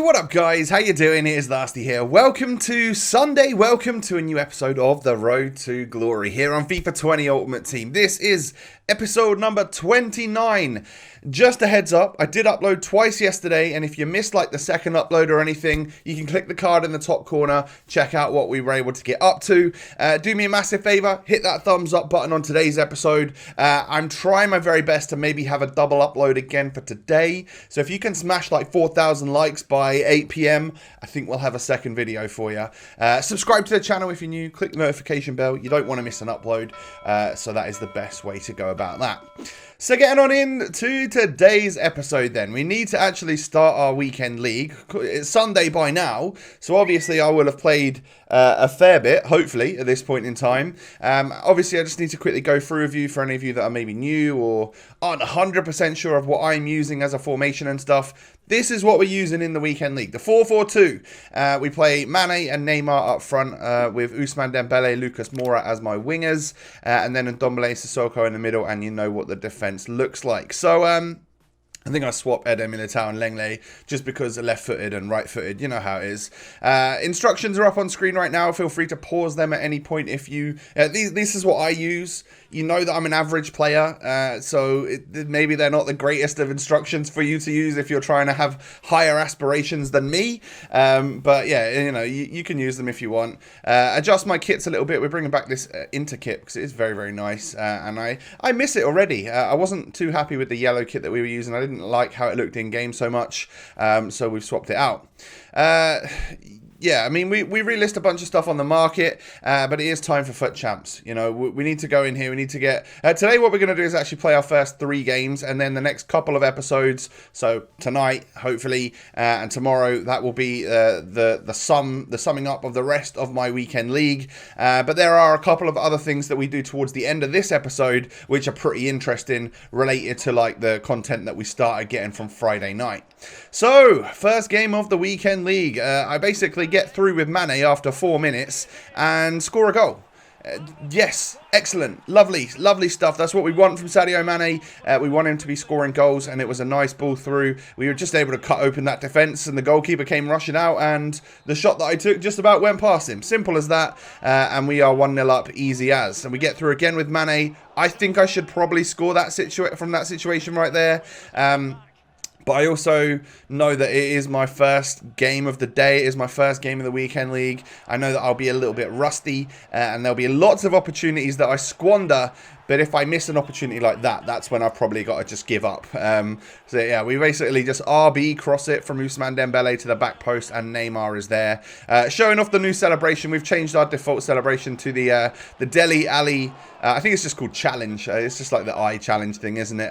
what up guys? How you doing? It is Lasty here. Welcome to Sunday. Welcome to a new episode of The Road to Glory here on FIFA 20 Ultimate Team. This is episode number 29. Just a heads up, I did upload twice yesterday, and if you missed like the second upload or anything, you can click the card in the top corner, check out what we were able to get up to. Do me a massive favor, hit that thumbs up button on today's episode. I'm trying my very best to maybe have a double upload again for today. So if you can smash like 4,000 likes by 8 PM, I think we'll have a second video for you. Subscribe to the channel if you're new, click the notification bell. You don't want to miss an upload, so that is the best way to go about that. So getting on into today's episode then, we need to actually start our weekend league. It's Sunday by now, so obviously I will have played a fair bit, hopefully, at this point in time. Obviously I just need to quickly go through with you for any of you that are maybe new or aren't 100% sure of what I'm using as a formation and stuff. This is what we're using in the weekend league. The 4-4-2. We play Mane and Neymar up front with Ousmane Dembele, Lucas Moura as my wingers. And then Ndombele, Sissoko in the middle. And you know what the defense looks like. So, I think I swapped Eder Militao and Lenglet just because they're left-footed and right-footed. You know how it is. Instructions are up on screen right now. Feel free to pause them at any point if you... this is what I use. You know that I'm an average player, so maybe they're not the greatest of instructions for you to use if you're trying to have higher aspirations than me. But yeah, you know, you can use them if you want. Adjust my kits a little bit. We're bringing back this Inter kit because it is very, very nice. And I miss it already. I wasn't too happy with the yellow kit that we were using. I didn't like how it looked in game so much, so we've swapped it out. Yeah, I mean, we relist a bunch of stuff on the market, but it is time for FUT Champs. You know, we need to go in here. We need to get... today, what we're going to do is actually play our first 3 games, and then the next couple of episodes, so tonight, hopefully, and tomorrow, that will be the summing up of the rest of my weekend league. But there are a couple of other things that we do towards the end of this episode, which are pretty interesting, related to, like, the content that we started getting from Friday night. So, first game of the weekend league. I basically get through with Mane after 4 minutes and score a goal. Yes, excellent, lovely stuff. That's what we want from Sadio Mane. We want him to be scoring goals, and it was a nice ball through. We were just able to cut open that defence, and the goalkeeper came rushing out, and the shot that I took just about went past him. Simple as that, and we are 1-0 up, easy as. And we get through again with Mane. I think I should probably score that from that situation right there. But I also know that it is my first game of the day. It is my first game of the weekend league. I know that I'll be a little bit rusty, and there'll be lots of opportunities that I squander. But if I miss an opportunity like that, that's when I've probably got to just give up. So yeah, we basically just RB cross it from Ousmane Dembele to the back post, and Neymar is there. Showing off the new celebration. We've changed our default celebration to the Dele Alli. I think it's just called Challenge. It's just like the eye challenge thing, isn't it?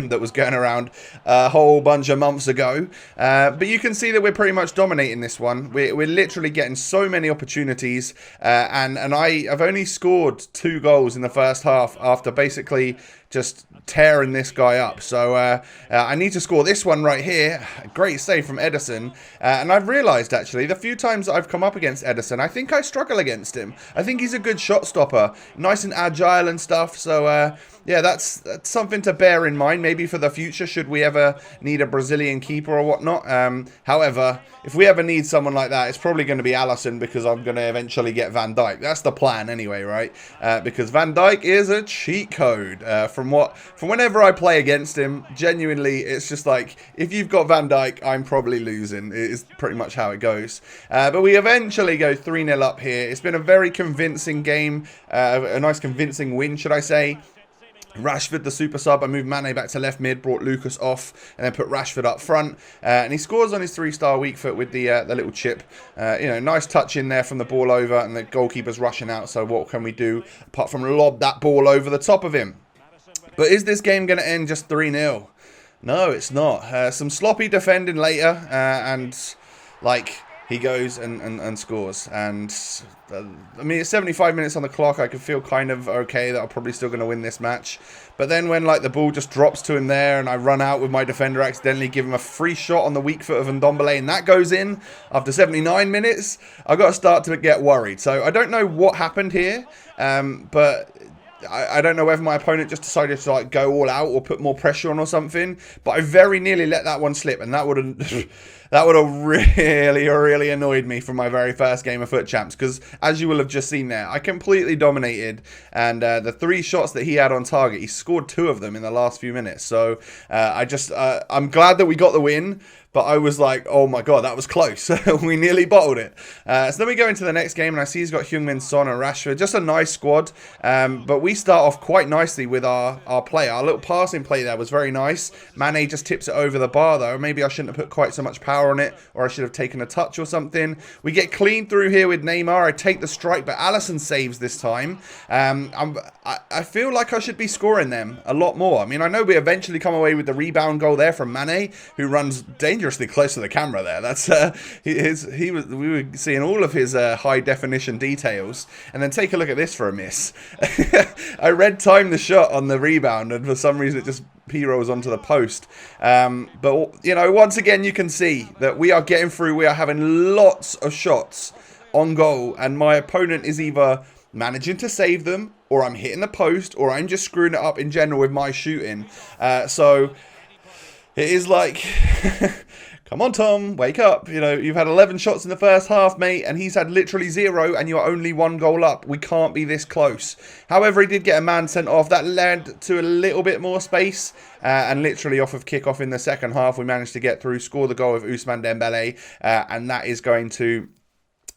That was going around a whole bunch of months ago. But you can see that we're pretty much dominating this one. We're literally getting so many opportunities. And I've only scored 2 goals in the first half after basically just tearing this guy up. So I need to score this one right here. Great save from Ederson. And I've realised, actually, the few times that I've come up against Ederson, I think I struggle against him. I think he's a good shot stopper. Nice and agile and stuff. So, yeah, that's something to bear in mind, maybe for the future, should we ever need a Brazilian keeper or whatnot. However, if we ever need someone like that, it's probably going to be Alisson, because I'm going to eventually get Van Dijk. That's the plan anyway, right? Because Van Dijk is a cheat code. From whenever I play against him, genuinely, it's just like, if you've got Van Dijk, I'm probably losing. It is pretty much how it goes. But we eventually go 3-0 up here. It's been a very convincing game, a nice convincing win, should I say. Rashford, the super sub. I moved Mane back to left mid, brought Lucas off, and then put Rashford up front. And he scores on his 3-star weak foot with the little chip. You know, nice touch in there from the ball over, and the goalkeeper's rushing out. So what can we do apart from lob that ball over the top of him? But is this game going to end just 3-0? No, it's not. Some sloppy defending later, and like, he goes and scores. And I mean, it's 75 minutes on the clock. I could feel kind of okay that I'm probably still going to win this match. But then when, like, the ball just drops to him there, and I run out with my defender, accidentally give him a free shot on the weak foot of Ndombele, and that goes in after 79 minutes, I've got to start to get worried. So I don't know what happened here, but I don't know whether my opponent just decided to like go all out or put more pressure on or something, but I very nearly let that one slip, and that would have that would have really annoyed me from my very first game of Foot Champs, because as you will have just seen there, I completely dominated, and the 3 shots that he had on target, he scored 2 of them in the last few minutes. So I'm glad that we got the win. But I was like, oh my god, that was close. We nearly bottled it. So then we go into the next game, and I see he's got Heung-min Son and Rashford. Just a nice squad. But we start off quite nicely with our play. Our little passing play there was very nice. Mane just tips it over the bar, though. Maybe I shouldn't have put quite so much power on it, or I should have taken a touch or something. We get clean through here with Neymar. I take the strike, but Alisson saves this time. I feel like I should be scoring them a lot more. I mean, I know we eventually come away with the rebound goal there from Mane, who runs dangerously close to the camera there. That's we were seeing all of his high definition details. And then take a look at this for a miss. I red timed the shot on the rebound, and for some reason it just P-rolls onto the post. But you know, once again you can see that we are getting through. We are having lots of shots on goal, and my opponent is either managing to save them, or I'm hitting the post, or I'm just screwing it up in general with my shooting. So it is like, come on, Tom, wake up. You know, you've had 11 shots in the first half, mate, and he's had literally 0, and you're only 1 goal up. We can't be this close. However, he did get a man sent off. That led to a little bit more space, and literally off of kickoff in the second half, we managed to get through, score the goal with Ousmane Dembele, and that is going to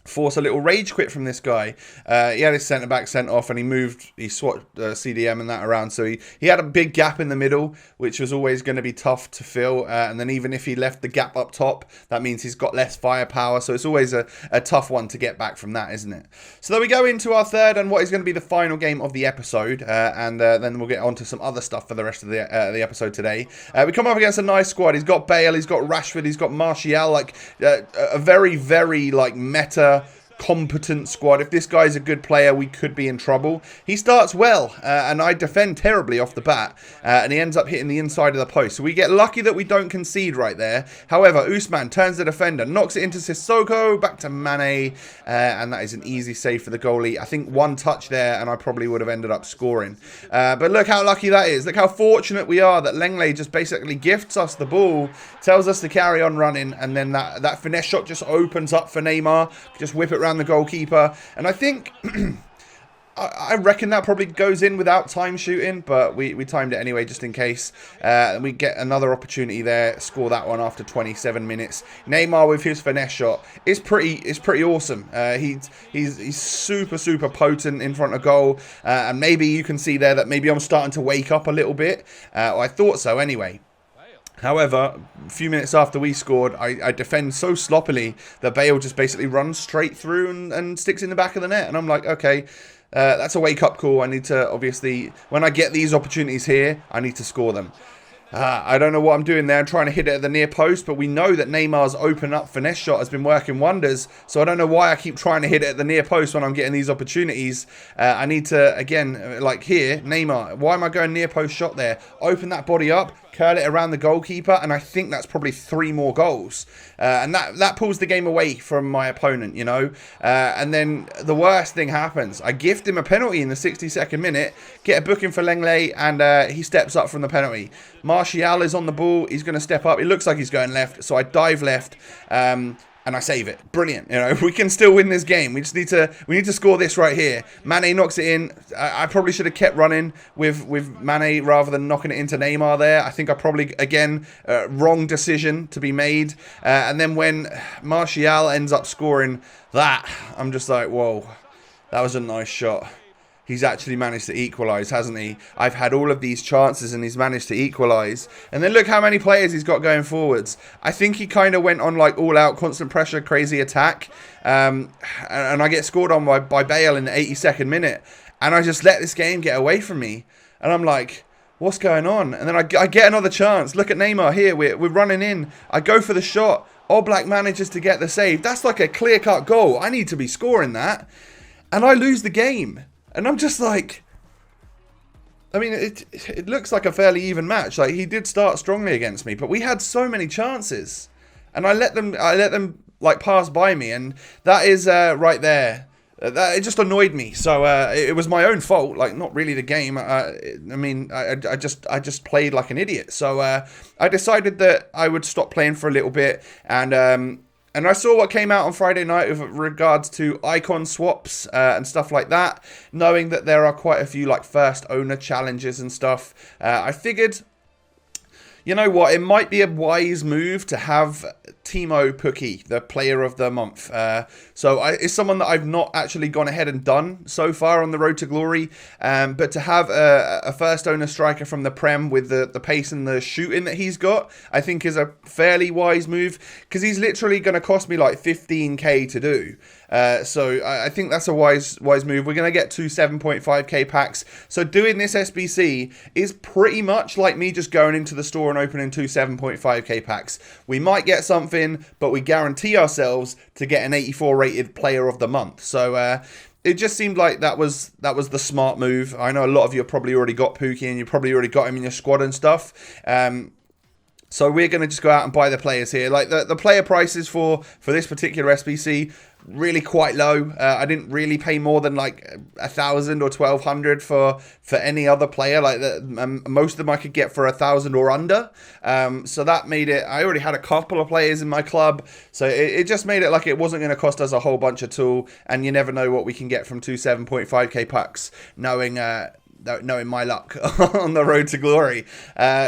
force a little rage quit from this guy. He had his centre-back sent off, and he swapped CDM and that around. So he had a big gap in the middle, which was always going to be tough to fill. And then even if he left the gap up top, that means he's got less firepower. So it's always a tough one to get back from that, isn't it? So then we go into our third and what is going to be the final game of the episode. And then we'll get on to some other stuff for the rest of the episode today. We come up against a nice squad. He's got Bale, he's got Rashford, he's got Martial. Like a very like meta competent squad. If this guy's a good player, we could be in trouble. He starts well, and I defend terribly off the bat, and he ends up hitting the inside of the post. So we get lucky that we don't concede right there. However, Ousmane turns the defender, knocks it into Sissoko, back to Mane, and that is an easy save for the goalie. I think 1 touch there, and I probably would have ended up scoring. But look how lucky that is. Look how fortunate we are that Lenglet just basically gifts us the ball, tells us to carry on running, and then that finesse shot just opens up for Neymar. Just whip it around the goalkeeper, and I think I reckon that probably goes in without time shooting, but we timed it anyway just in case. We get another opportunity there, score that one after 27 minutes. Neymar with his finesse shot is pretty awesome. He's super potent in front of goal, and maybe you can see there that maybe I'm starting to wake up a little bit. I thought so anyway. However, a few minutes after we scored, I defend so sloppily that Bale just basically runs straight through and sticks in the back of the net. And I'm like, okay, that's a wake-up call. I need to, obviously, when I get these opportunities here, I need to score them. I don't know what I'm doing there. I'm trying to hit it at the near post, but we know that Neymar's open up finesse shot has been working wonders. So I don't know why I keep trying to hit it at the near post when I'm getting these opportunities. I need to, again, like here, Neymar, why am I going near post shot there? Open that body up, curl it around the goalkeeper, and I think that's probably 3 more goals. And that pulls the game away from my opponent, you know. And then the worst thing happens. I gift him a penalty in the 62nd minute, get a booking for Lenglet, and he steps up from the penalty. Martial is on the ball. He's going to step up. It looks like he's going left, so I dive left. And I save it. Brilliant. You know, we can still win this game. We just need to score this right here. Mane knocks it in. I probably should have kept running with Mane rather than knocking it into Neymar there. I think I probably, again, wrong decision to be made. And then when Martial ends up scoring that, I'm just like, whoa, that was a nice shot. He's actually managed to equalise, hasn't he? I've had all of these chances and he's managed to equalise. And then look how many players he's got going forwards. I think he kind of went on like all out, constant pressure, crazy attack. And I get scored on by Bale in the 82nd minute. And I just let this game get away from me. And I'm like, what's going on? And then I get another chance. Look at Neymar here. We're running in. I go for the shot. Oblak manages to get the save. That's like a clear-cut goal. I need to be scoring that. And I lose the game. And I'm just like, I mean, it looks like a fairly even match. Like, he did start strongly against me, but we had so many chances, and I let them like pass by me, and that is right there it just annoyed me. So it was my own fault, like not really the game. I just played like an idiot. So I decided that I would stop playing for a little bit, and I saw what came out on Friday night with regards to icon swaps and stuff like that. Knowing that there are quite a few like first owner challenges and stuff, I figured, you know what, it might be a wise move to have Timo Pukki, the player of the month. It's someone that I've not actually gone ahead and done so far on the road to glory. But to have a first owner striker from the Prem with the pace and the shooting that he's got, I think is a fairly wise move, because he's literally going to cost me like 15k to do. So I think that's a wise move. We're going to get 2 7.5k packs. So doing this SBC is pretty much like me just going into the store and opening 2 7.5k packs. We might get something, but we guarantee ourselves to get an 84 rated player of the month. So it just seemed like that was the smart move. I know a lot of you have probably already got Pukki, and you probably already got him in your squad and stuff. So we're going to just go out and buy the players here. Like the player prices for this particular SBC, really quite low. I didn't really pay more than like 1,000 or 1,200 for any other player. Like most of them I could get for 1,000 or under. So that made it. I already had a couple of players in my club, so it just made it like it wasn't going to cost us a whole bunch of tool. And you never know what we can get from 2 7.5k packs, knowing my luck on the road to glory.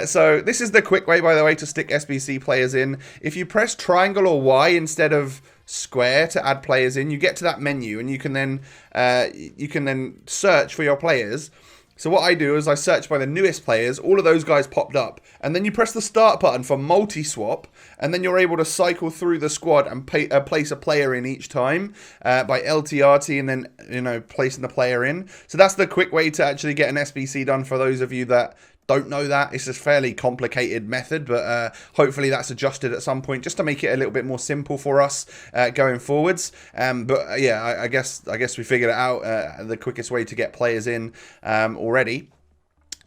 So this is the quick way, by the way, to stick SBC players in. If you press triangle or Y instead of square to add players in, you get to that menu, and you can then search for your players. So what I do is I search by the newest players. All of those guys popped up, and then you press the start button for multi-swap, and then you're able to cycle through the squad and place a player in each time by LTRT, and then placing the player in. So that's the quick way to actually get an SBC done. For those of you that don't know that, it's a fairly complicated method, but hopefully that's adjusted at some point just to make it a little bit more simple for us going forwards. But yeah, I guess we figured it out, the quickest way to get players in already.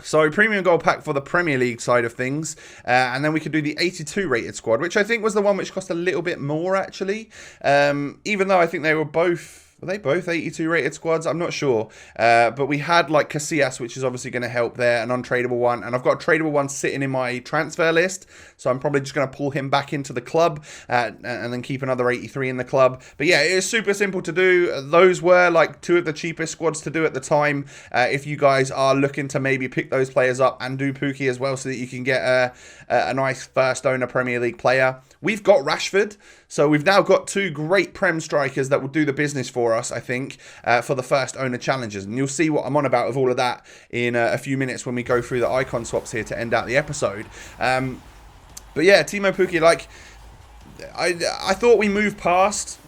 So premium gold pack for the Premier League side of things, and then we could do the 82 rated squad, which I think was the one which cost a little bit more actually, even though I think they were both. Were they both 82 rated squads? I'm not sure. But we had like Casillas, which is obviously going to help there, an untradeable one. And I've got a tradable one sitting in my transfer list. So I'm probably just going to pull him back into the club and then keep another 83 in the club. But yeah, it is super simple to do. Those were like 2 of the cheapest squads to do at the time. If you guys are looking to maybe pick those players up and do Pukki as well, so that you can get a nice first owner Premier League player. We've got Rashford. So we've now got 2 great Prem strikers that will do the business for us, I think, for the first owner challenges. And you'll see what I'm on about with all of that in a few minutes when we go through the icon swaps here to end out the episode. But yeah, Timo Pukki, like, I thought we moved past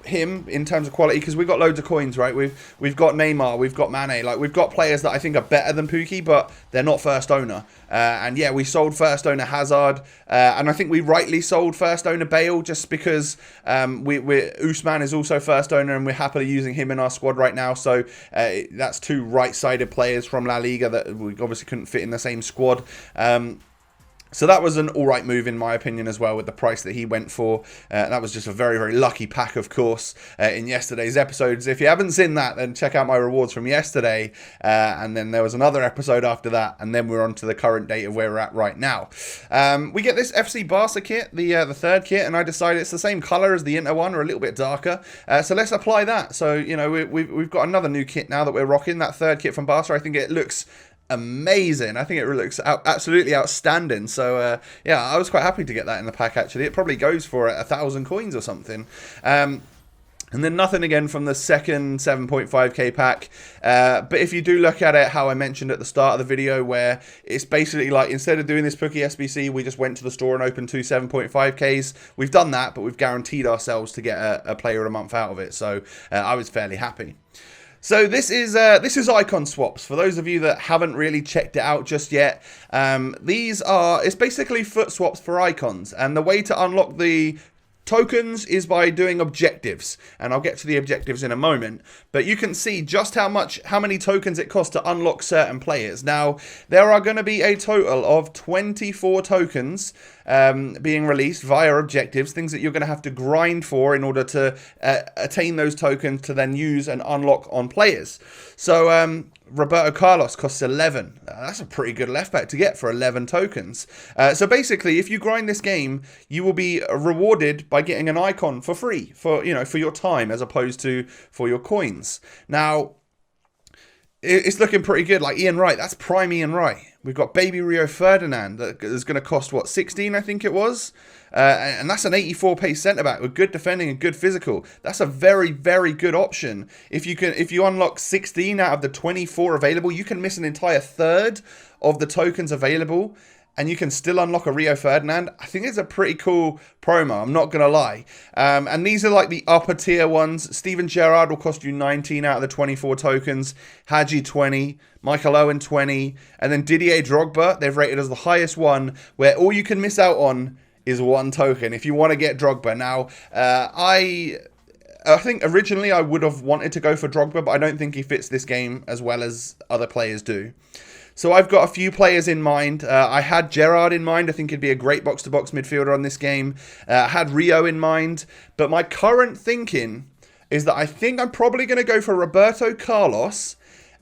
him in terms of quality, because we've got loads of coins, right? We've got Neymar, we've got Mane, like we've got players that I think are better than Pukki, but they're not first owner. And yeah, we sold first owner Hazard, and I think we rightly sold first owner Bale, just because Usman is also first owner, and we're happily using him in our squad right now. So that's 2 right-sided players from La Liga that we obviously couldn't fit in the same squad. So that was an alright move in my opinion as well, with the price that he went for. That was just a very, very lucky pack, of course, in yesterday's episodes. If you haven't seen that, then check out my rewards from yesterday. And then there was another episode after that, and then we're on to the current date of where we're at right now. We get this FC Barca kit, the third kit, and I decided it's the same colour as the Inter one, or a little bit darker. So let's apply that. So, we've got another new kit now that we're rocking, that third kit from Barca. I think it looks amazing. I think it looks absolutely outstanding. So yeah, I was quite happy to get that in the pack actually. It probably goes for 1,000 coins or something. And then nothing again from the second 7.5k pack. But if you do look at it, how I mentioned at the start of the video, where it's basically like, instead of doing this Pukki SBC, we just went to the store and opened 2 7.5ks. We've done that, but we've guaranteed ourselves to get a player of the month out of it. So I was fairly happy. So this is icon swaps. For those of you that haven't really checked it out just yet, it's basically foot swaps for icons. And the way to unlock the Tokens is by doing objectives, and I'll get to the objectives in a moment, but you can see just how many tokens it costs to unlock certain players. Now, there are going to be a total of 24 tokens being released via objectives, things that you're going to have to grind for in order to attain those tokens to then use and unlock on players. So, Roberto Carlos costs 11. That's a pretty good left back to get for 11 tokens. So basically, if you grind this game, you will be rewarded by getting an icon for free for your time as opposed to for your coins. Now, it's looking pretty good. Like Ian Wright, that's prime Ian Wright. We've got Baby Rio Ferdinand that is going to cost 16, I think it was. And that's an 84 pace centre back with good defending and good physical. That's a very, very good option. If you unlock 16 out of the 24 available, you can miss an entire third of the tokens available, and you can still unlock a Rio Ferdinand. I think it's a pretty cool promo, I'm not going to lie. And these are like the upper tier ones. Steven Gerrard will cost you 19 out of the 24 tokens. Hadji 20. Michael Owen 20. And then Didier Drogba, they've rated as the highest one, where all you can miss out on is one token if you want to get Drogba. Now, I think originally I would have wanted to go for Drogba, but I don't think he fits this game as well as other players do. So I've got a few players in mind. I had Gerrard in mind. I think he'd be a great box-to-box midfielder on this game. I had Rio in mind. But my current thinking is that I think I'm probably going to go for Roberto Carlos.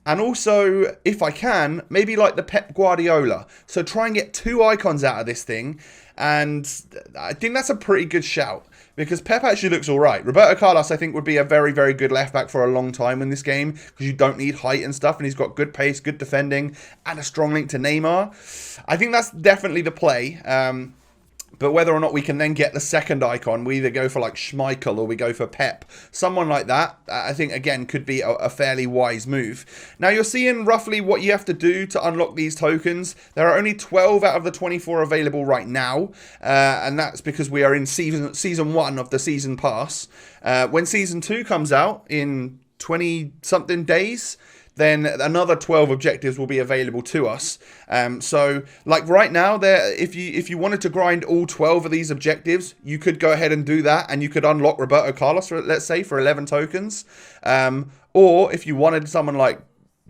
And also, if I can, maybe like the Pep Guardiola. So try and get 2 icons out of this thing. And I think that's a pretty good shout, because Pep actually looks all right. Roberto Carlos, I think, would be a very, very good left back for a long time in this game, because you don't need height and stuff, and he's got good pace, good defending, and a strong link to Neymar. I think that's definitely the play. But whether or not we can then get the second icon, we either go for like Schmeichel or we go for Pep. Someone like that, I think, again, could be a fairly wise move. Now, you're seeing roughly what you have to do to unlock these tokens. There are only 12 out of the 24 available right now. And that's because we are in season 1 of the season pass. When season 2 comes out in 20-something days, then another 12 objectives will be available to us. So, like right now, if you wanted to grind all 12 of these objectives, you could go ahead and do that, and you could unlock Roberto Carlos, let's say, for 11 tokens. Or if you wanted someone like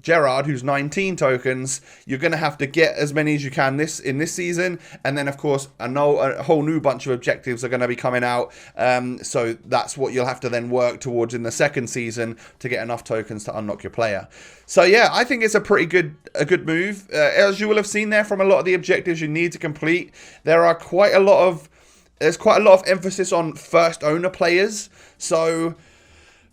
Gerrard, who's 19 tokens, you're going to have to get as many as you can in this season. And then, of course, a whole new bunch of objectives are going to be coming out. So that's what you'll have to then work towards in the second season to get enough tokens to unlock your player. So, yeah, I think it's a pretty good move. As you will have seen there from a lot of the objectives you need to complete, there's quite a lot of emphasis on first owner players. So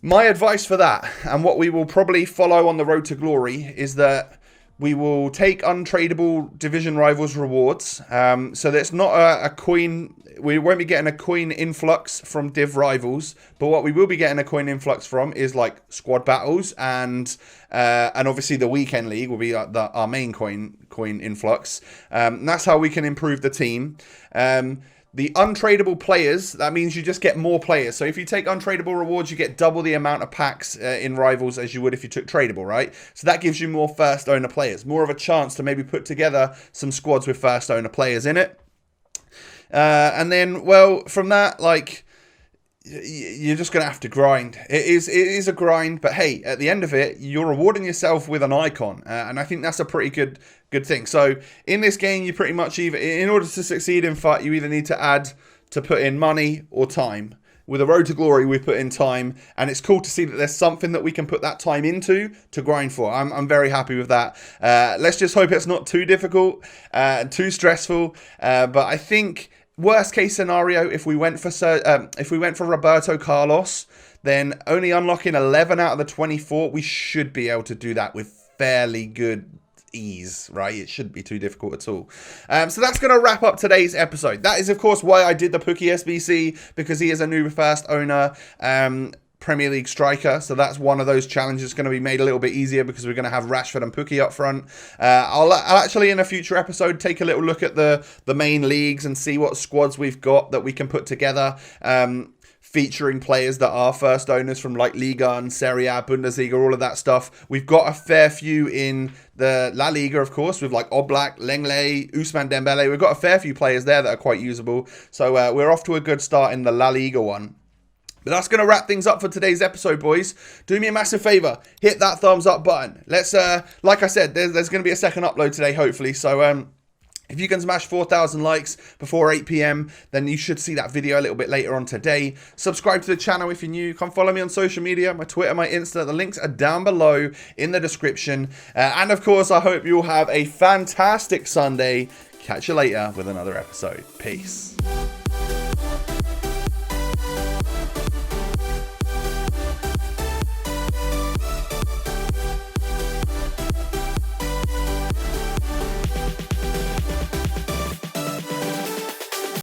my advice for that, and what we will probably follow on the road to glory, is that we will take untradeable division rivals rewards. So that's not a coin. We won't be getting a coin influx from div rivals, but what we will be getting a coin influx from is like squad battles, and obviously the weekend league will be like our main coin influx. And that's how we can improve the team. The untradeable players, that means you just get more players. So if you take untradeable rewards, you get double the amount of packs in Rivals as you would if you took tradable, right? So that gives you more first owner players, more of a chance to maybe put together some squads with first owner players in it. And then, well, from that, like, you're just going to have to grind. It is a grind, but hey, at the end of it, you're rewarding yourself with an icon. And I think that's a pretty good thing. So in this game, you pretty much in order to succeed in FUT, you either need to put in money or time. With a road to glory, we put in time, and it's cool to see that there's something that we can put that time into to grind for. I'm very happy with that. Let's just hope it's not too difficult, too stressful. But I think worst case scenario, if we went for Roberto Carlos, then only unlocking 11 out of the 24, we should be able to do that with fairly good ease, right? It shouldn't be too difficult at all. So that's going to wrap up today's episode. That is, of course, why I did the Pookie SBC, because he is a new first owner. Premier League striker, so that's one of those challenges going to be made a little bit easier because we're going to have Rashford and Pukki up front. I'll actually in a future episode take a little look at the main leagues and see what squads we've got that we can put together, featuring players that are first owners from like Liga and Serie A, Bundesliga, all of that stuff. We've got a fair few in the La Liga, of course, with like Oblak, Lenglet, Ousmane Dembele. We've got a fair few players there that are quite usable. So we're off to a good start in the La Liga one. But that's going to wrap things up for today's episode, boys. Do me a massive favor. Hit that thumbs up button. Let's, like I said, there's going to be a second upload today, hopefully. So, if you can smash 4,000 likes before 8 p.m, then you should see that video a little bit later on today. Subscribe to the channel if you're new. Come follow me on social media, my Twitter, my Insta. The links are down below in the description. And of course, I hope you all have a fantastic Sunday. Catch you later with another episode. Peace.